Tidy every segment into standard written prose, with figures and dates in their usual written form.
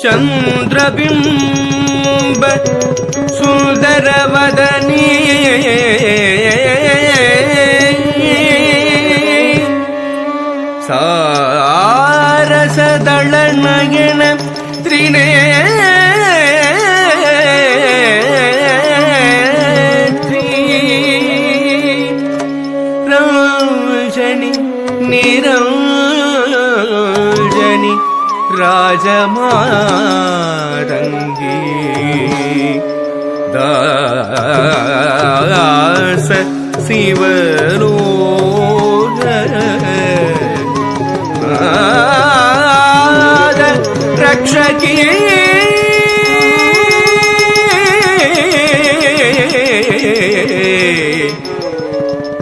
चंद्रबिंब सुंदरवदनी सारसदलनयन त्रिनेत्री रंजनी निरंजनी राजमातंगी दास शिवलोक रक्षकी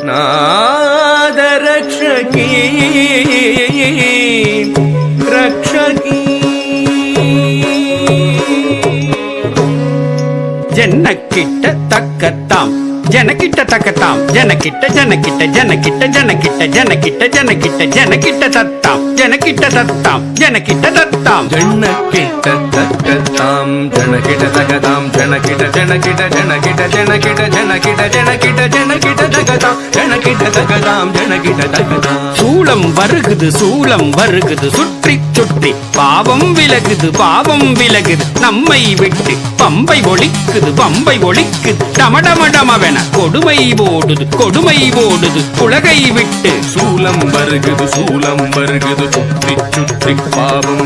नाद रक्षकी रक्षकी जनकिट्ट तक्कत्ताम जनकिट्ट तक्कत्ताम जनकिट्ट जनकिट्ट जनकिट्ट जनकिट्ट जनकिट्ट जनकिट्ट जनकिट्ट तत्ताम जनकिट्ट तत्ताम जनकिट्ट तत्ताम जनकिट्ट तक्कत्ताम जनकिट्ट तक्कत्ताम जनकिट्ट जनकिट्ट जनकिट्ट जनकिट्ट जनकिट्ट जनकिट्ट जनकिट्ट तक्कत्ताम जनकिट्ट तक्कत्ताम जनकिट्ट तक्कत्ताम சூளம் வருகுது சுற்றி சுற்றி பாவம் விலகுது நம்மை விட்டு பம்பை ஒழிக்குது டமடமடமவென கொடுமை ஓடுது உலகை விட்டு சூலம் வருகுது சுற்றி சுற்றி பாவம்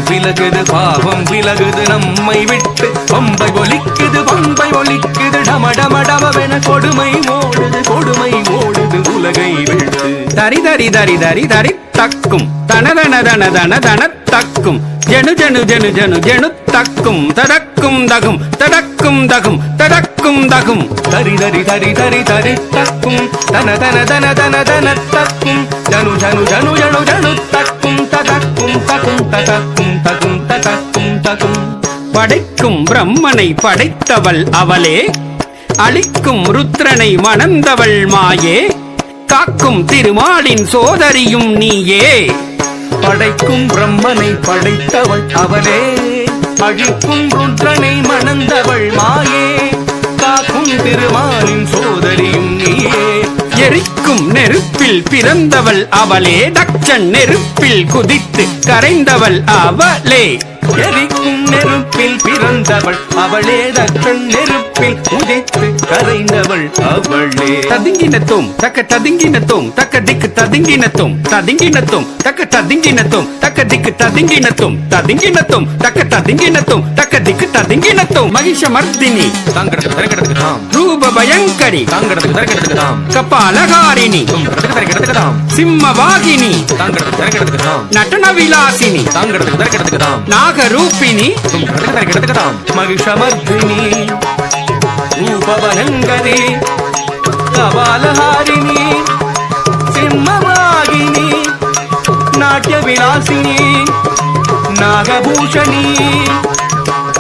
விலகுது நம்மை விட்டு பம்பை ஒழிக்குது டமடமடமவென கொடுமை ஓடுது உலகை விட்டு தரி தரி தரி தரி தரி தக்கும் தனதன தன தன தன தக்கும் ஜனு ஜனு ஜனு ஜனு ஜனு தக்கும் தடக்கும் தகும் தடக்கும் தகும் தடக்கும் தகும் தரி தரி தரி தரி தரி தக்கும் தன தன தன தன தன தக்கும் ஜனு ஜனு ஜனு ஜனு ஜனு தக்கும் தடக்கும் தகும் தடக்கும் தகும் தடக்கும் தகும் படைக்கும் பிரம்மனை படைத்தவள் அவளே அளிக்கும் ருத்ரனை மணந்தவள் மாயே காக்கும் திருமாலின் சோதரியும் நீயே படைக்கும் பிரம்மனை படைத்தவள் அவளே அழிக்கும் ருத்ரனை மணந்தவள் மாயே காக்கும் திருமாலின் சோதரியும் நீயே எரிக்கும் நெருப்பில் பிறந்தவள் அவளே தட்சன் நெருப்பில் குதித்து கரைந்தவள் அவளே எரிக்கும் நெருப்பில் பிறந்தவள் அவளே தட்சன் நெருப்பில் உதித்து கரைந்தவள் அவளே ததுங்கினத்தோம் தக்க ததுங்கினத்தோம் தக்க திக்கு ததுங்கினத்தோம் ததுங்கினத்தோம் தக்க ததுங்கினத்தோம் தக்க திக்கு ததுங்கினத்தோம் ததுங்கினத்தோம் தக்க ததுங்கினத்தோம் தக்க திக்கு ததுங்கினத்தோம் மகிஷமர்தினி தங்கடத்துக்கு தரகடத்துக்கு தாம் ரூப பயங்கரி தங்கடத்துக்கு தரகடத்துக்கு தாம் கபாலகாரிணி தரகடத்துக்கு தாம் சிம்மவாகினி தங்கடத்துக்கு தரகடத்துக்கு தாம் நடன விலாசினி தங்கடத்துக்கு தரகடத்துக்கு தாம் நாகரூபிணி மகிஷமர்தினி ரூபபயங்கரி கபாலஹாரிணி சிம்மவாகினி நாட்டிய விலாசினி நாகபூஷணி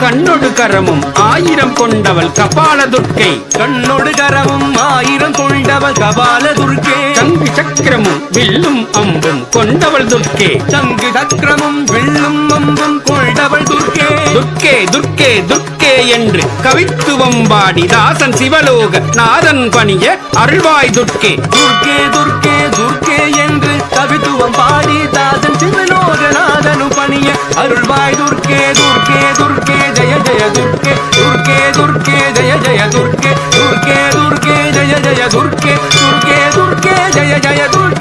கண்ணொடு கரமும் 1000 கொண்டவள் கபால துர்க்கை கண்ணொடு கரமும் 1000 கொண்டவள் கபால துர்க்கே சங்கு சக்கரமும் வில்லும் அம்பும் கொண்டவள் துர்க்கே சங்கு சக்கரமும் வில்லும் அம்பும் கொண்டவள் துர்க்கே துர்க்கே துர்க்கே துர்க்கே என்று கவித்துவம் பாடி தாசன் சிவலோக நாதன் பணிய அருள்வாய் துர்க்கே துர்க்கே துர்க்கே துர்க்கே என்று கவித்துவம் பாடி தாசன் சிவலோக நாதனு பணிய அருள்வாய் துர்க்கே துர்க்கே துர்க்கே ஜய ஜய துர்க்கே துர்க்கே துர்க்கே ஜய ஜய துர்க்கே துர்க்கே துர்க்கே ஜய ஜய துர்க்கே துர்க்கே துர்க்கே ஜய ஜய துர்க்கே